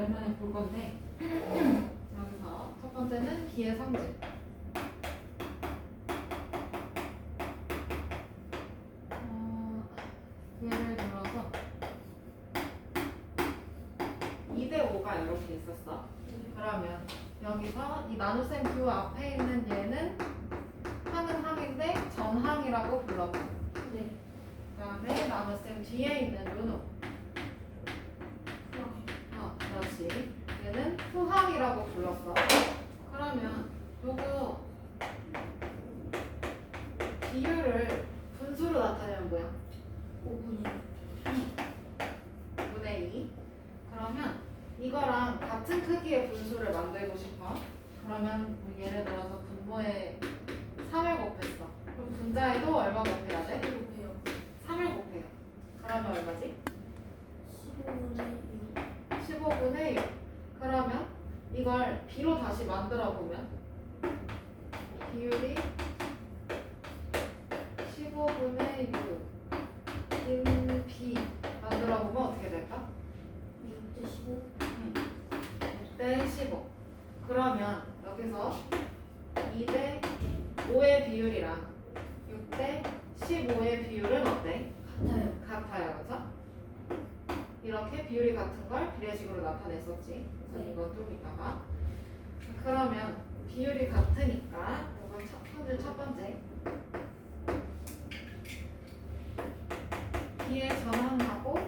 오랜만에 볼 건데 여기서 첫 번째는 B의 성질. 예를 들어서 2대 5가 이렇게 있었어. 그러면 여기서 이 나눗셈 q 앞에 있는 얘는 항은 항인데 전항이라고 불러봐. 네. 그 다음에 나눗셈 뒤에 있는 요노. 그렇지. 얘는 후항이라고 불렀어. 그러면 요거 비율을 분수로 나타내면 뭐야? 5분의 2. 그러면 이거랑 같은 크기의 분수를 만들고 싶어. 그러면 예를 들어서 분모에 3을 곱했어. 그럼 분자에도 얼마 곱해야 돼? 3을 곱해요. 그러면 얼마지? 15분의 6. 그러면 이걸 b로 다시 만들어 보면 비율이 15분의 6 in b 만들어 보면 어떻게 될까? 6대 15. 그러면 여기서 2대 5의 비율이랑 6대 15의 비율은 어때? 같아요. 그렇죠? 이렇게 비율이 같은 걸 비례식으로 나타냈었지. 네. 이건 좀 이따가. 그러면 비율이 같으니까 이건 첫 번째 B의 전항하고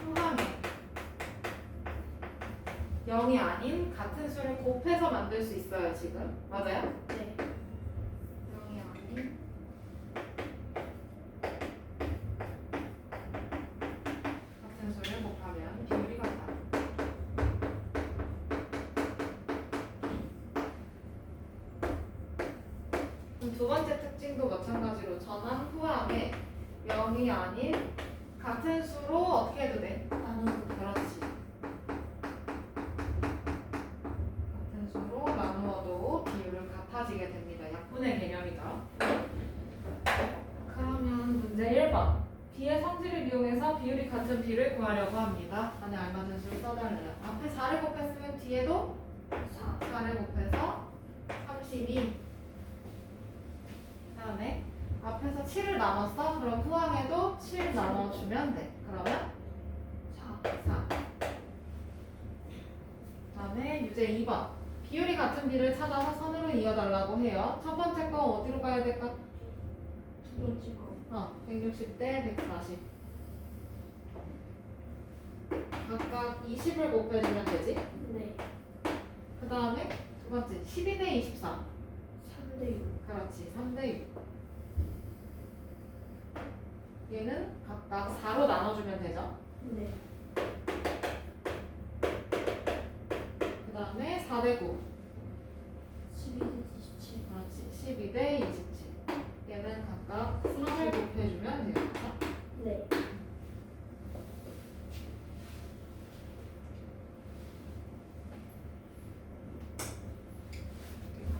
후항에 0이 아닌 같은 수를 곱해서 만들 수 있어요. 지금 맞아요? 네. 0이 아닌 같은 수를 곱하면 비율이 같다. 그럼 두 번째 특징도 마찬가지로 전항 후항에 0이 아닌 같은 수로 어떻게 해도 돼? 그렇지. 같은 수로 나누어도 비율은 같아지게 됩니다. 약분의 개념이죠. 그러면 문제 1번. B의 성질을 이용해서 비율이 같은 B를 구하려고 합니다. 안에 알맞은 수를 써달래요. 앞에 4를 곱했으면 뒤에도 4를 곱해서 32. 그 다음에 앞에서 7을 나눴어? 그럼 후항에도 7 나눠주면 돼. 그러면 4. 그 다음에 유제 2번. 비율이 같은 B를 찾아서 선으로 이어달라고 해요. 첫 번째 거 어디로 가야 될까? 160대 140. 각각 20을 곱해주면 되지? 네. 그 다음에 두 번째 12대 24. 3대 6. 그렇지. 3대 6. 얘는 각각 4로 나눠주면 되죠? 네. 그 다음에 4대 9. 12대 27. 그렇지. 12대 27. 얘는 각각 3을 곱해주면 돼요. 그렇죠? 네.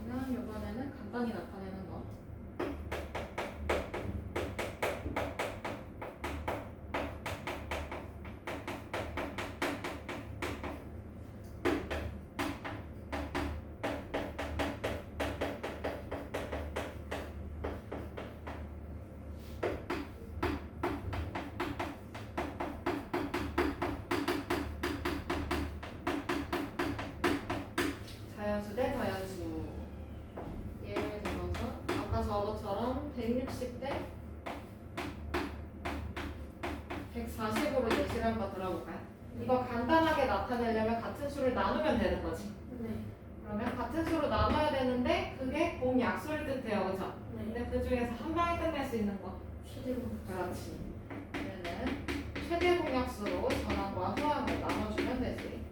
그러면 이번에는 간단히 나타내는 거. 자연수 대 다연수. 예를 들어서 아까 저것처럼 160대 140으로 예시를 한번 들어볼까요? 이거 간단하게 나타내려면 같은 수를 나누면 되는 거지. 네. 그러면 같은 수로 나눠야 되는데 그게 공약수를 뜻해요. 그죠? 네. 근데 그 중에서 한 방에 끝낼 수 있는 거. 최대로. 그렇지. 얘는 최대 공약수로 전항과 후항을 나눠주면 되지.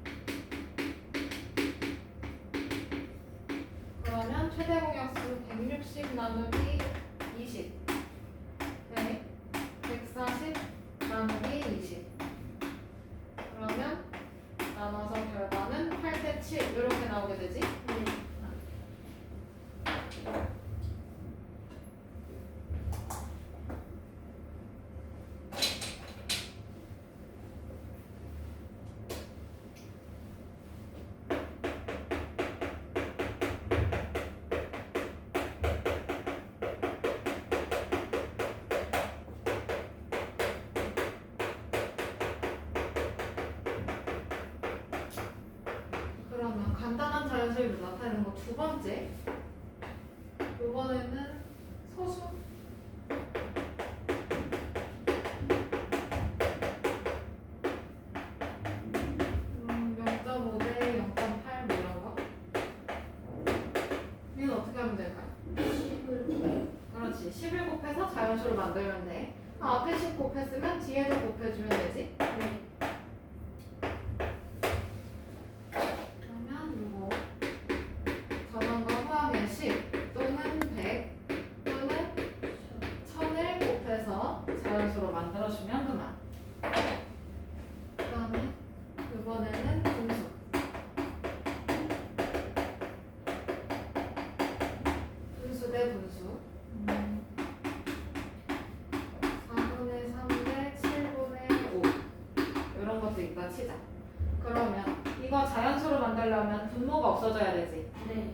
그러면 최대 공약수 160 나누기 20. 네. 140 나누기 20. 그러면 나눠서 결과는 8대 7 이렇게 나오게 되지. 네. 자연수비로 나타내는 거 두 번째. 이번에는 소수. 0.5 대 0.8 뭐 이런 거. 이건 어떻게 하면 될까요? 10을 그렇지. 10을 곱해서 자연수로 만들면 돼. 앞에 10 곱했으면 뒤에도 곱해주면 되지. 네. 그러면 이거 전원과 화학의 10 또는 100 또는 1000을 곱해서 자연수로 만들어주면 그만. 그 다음에 이번에는 분수. 분수 대 분수. 4분의 3 대 7분의 5 이런 것도 있다 치자. 그러면 이거 자연수로 만들려면 분모가 없어져야 되지. 네.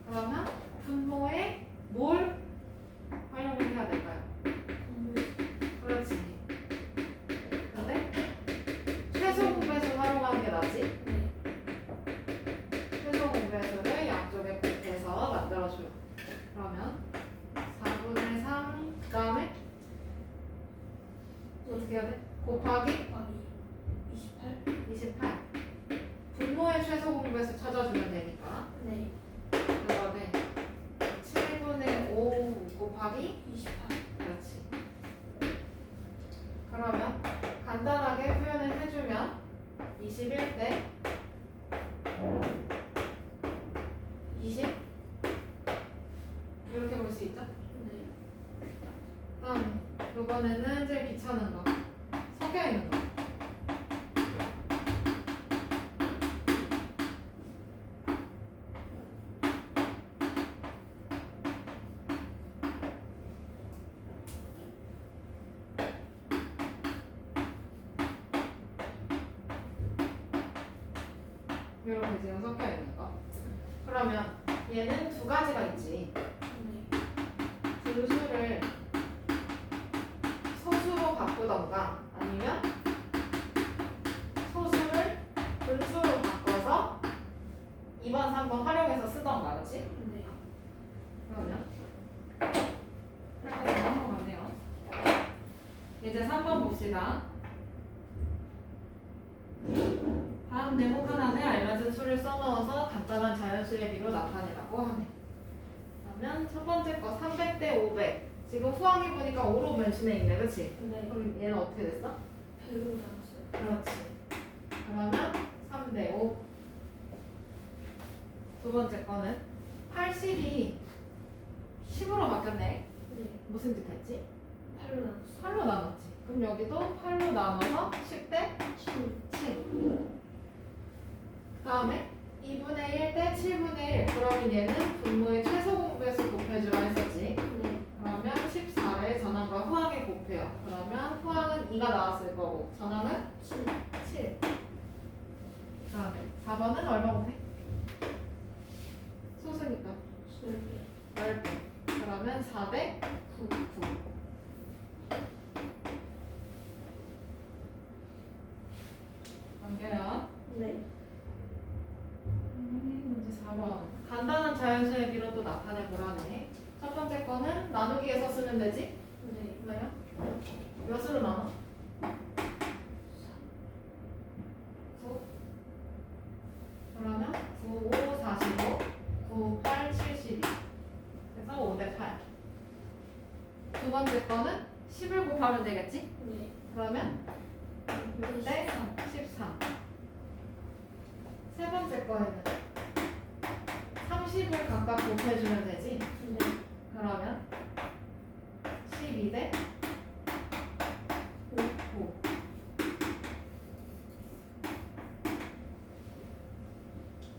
그러면 분모에 뭘 활용을 해야 될까요? 그렇지. 근데 최소 공배수 활용하는 게 낫지. 네. 최소 공배수를 양쪽에 곱해서 만들어줘요. 그러면 4분의 3 그다음에 어떻게 해야 돼? 곱하기 곱하기 28. 28. 분모의 최소 공배수 찾아주면 되니까. 네. 그거는 7분의 5 곱하기 28. 그렇지. 그러면 간단하게 표현을 해주면 21대 20 이렇게 볼 수 있죠? 네. 다음에 이번에는 제일 귀찮은 거 섞여 있는 거. 이렇게 지금 섞여 있는 거. 그러면 얘는 두 가지가 있지. 네. 분수를 소수로 바꾸던가 아니면 소수를 분수로 바꿔서 2번, 3번 활용해서 쓰던가, 그렇지? 네. 그러면 이렇게 넘어가네요. 이제 3번 봅시다. 다음 대목 하나는 알맞은 수를 써넣어서 간단한 자연수의 비로 나타내라고 하네. 그러면 첫 번째 거 300대 500. 지금 후항이 보니까 5로 변신해 있네, 그렇지? 네. 그럼 얘는 어떻게 됐어? 100으로 나눴어요. 그렇지. 그러면 3대 5. 두 번째 거는 80이 10으로 바뀌었네. 네. 무슨 짓 했지? 8로 나눴어요. 8로 나눴지. 그럼 여기도 8로 나눠서 10대 7. 7. 다음에 2분의 1 대 7분의 1. 그러면 얘는 분모의 최소 공배수 곱해주라 했었지. 네. 그러면 14를 전항과 후항에 곱해요. 그러면 후항은 2가 나왔을 거고 전항은 7. 7. 다음에 4번은 얼마 곱해? 소수니까 10개. 10배. 그러면 4대 9. 9. 넘겨요. 네. 문제 4번. 간단한 자연수의 비로도 나타내보라네. 첫 번째 거는 나누기에서 쓰면 되지? 네. 뭐야? 몇으로 나눠? 9. 그러면 9, 5, 45, 9, 8, 72. 그래서 5대 8. 두 번째 거는 10을 곱하면 되겠지? 네. 그러면 6대 13. 세 번째 거에는 30을 각각 곱해주면 되지? 네. 그러면 12대 5.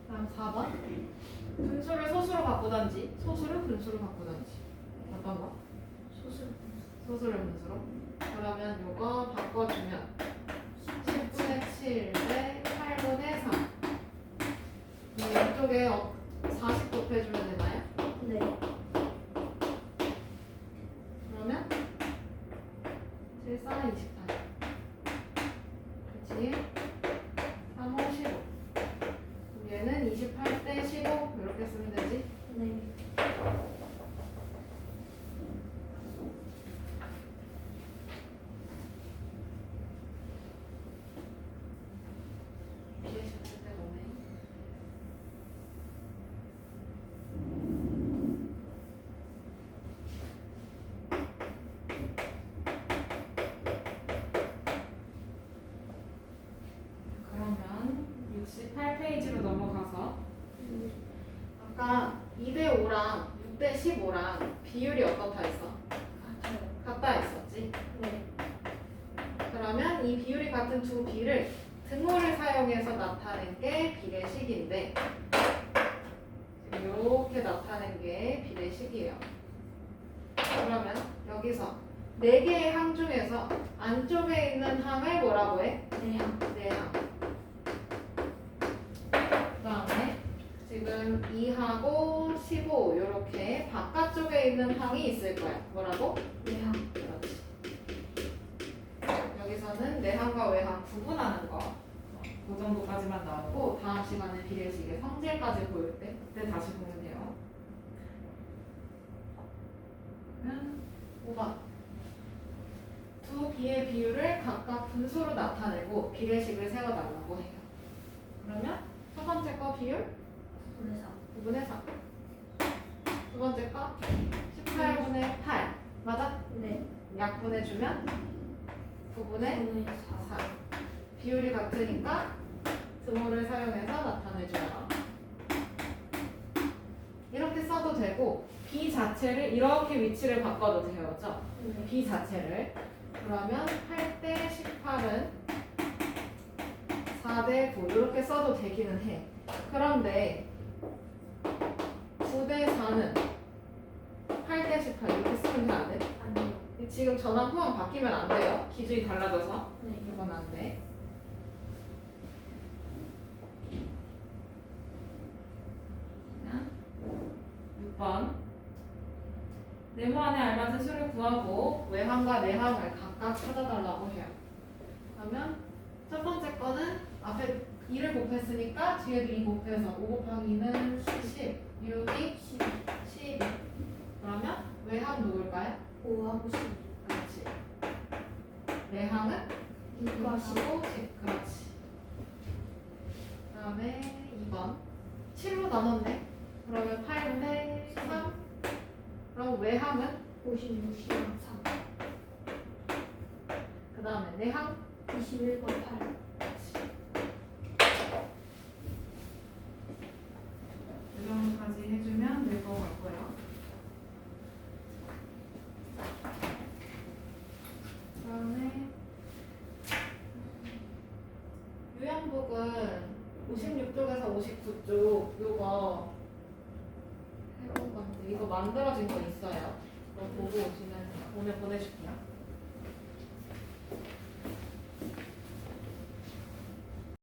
다음 4번. 분수를 소수로 바꾸던지 소수를 분수로 바꾸던지. 어떤 거? 소수. 소수를 분수로. 그러면 요거 바꿔주면 10분의 7대 8분의 3. 이쪽에 40 곱해주면 되나요? 네. 그러면 7, 4, 28. 그치? 3, 5, 15. 얘는 28대 15 2대5랑 6대15랑 비율이 어떻다 했어? 같아요. 같다 했었지. 네. 그러면 이 비율이 같은 두 비를 등호를 사용해서 나타낸 게 비례식인데 이렇게 나타낸 게 비례식이에요. 그러면 여기서 4개의 항 중에서 안쪽에 있는 항을 뭐라고 해? 내항. 내항. 그 다음에 지금 2하고 15 이렇게 바깥쪽에 있는 항이 있을 거야. 뭐라고? 내항. 그렇지. 여기서는 내항과 외항 구분하는 거. 그 정도까지만 나오고 다음 시간에 비례식의 성질까지 보일 때 그때 다시 보면 돼요. 그러면 5번. 두 비의 비율을 각각 분수로 나타내고 비례식을 세워달라고 해요. 그러면 첫 번째 거 비율 9분의 3. 두 번째 거 18분의 8. 맞아? 네. 약분해주면 9분의 4. 4. 비율이 같으니까 등호를 사용해서 나타내줘요. 이렇게 써도 되고 B 자체를 이렇게 위치를 바꿔도 돼요. 그렇죠? 네. B 자체를. 그러면 8대 18은 4대 9 이렇게 써도 되기는 해. 그런데 9대 4는 8대 18 이렇게 쓰면 돼, 안 돼? 아니요. 지금 전환 후항 바뀌면 안 돼요. 기준이 달라져서. 네. 이건 안 돼. 그냥 6번. 네모 안에 알맞은 수를 구하고 외항과 내항을 각각 찾아달라고 해요. 그러면 첫 번째 거는 앞에 2를 곱했으니까 뒤에도 2 곱해서 5 곱하기 2는 10, 6이 12. 그러면 외항 누굴까요? 5하고 10. 그렇지. 내항은 6과 10. 15, 10. 그렇지. 그 다음에 2번 7로 나눴네. 그러면 8분의 3. 그럼 외항은 56, 10랑 3. 그 다음에 내항 21과 8. 이 정도까지 해주면 될 것 같고요. 그 다음에 유형북은 56쪽에서 59쪽 요거 해본 건데 이거 만들어진 거 있어요. 그거 보고 오시면 오늘 보내줄게요.